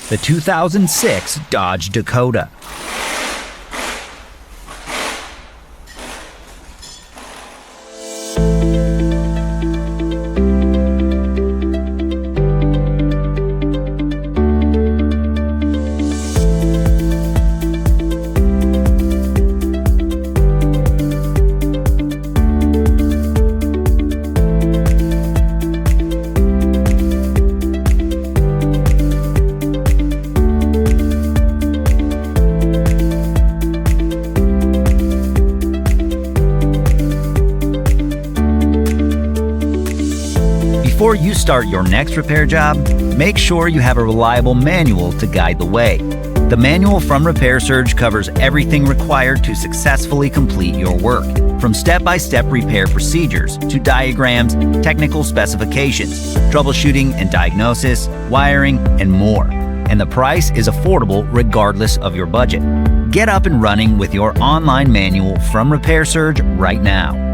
the 2006 Dodge Dakota. Before you start your next repair job, make sure you have a reliable manual to guide the way. The manual from Repair Surge covers everything required to successfully complete your work, from step-by-step repair procedures to diagrams, technical specifications, troubleshooting and diagnosis, wiring, and more. And the price is affordable regardless of your budget. Get up and running with your online manual from Repair Surge right now.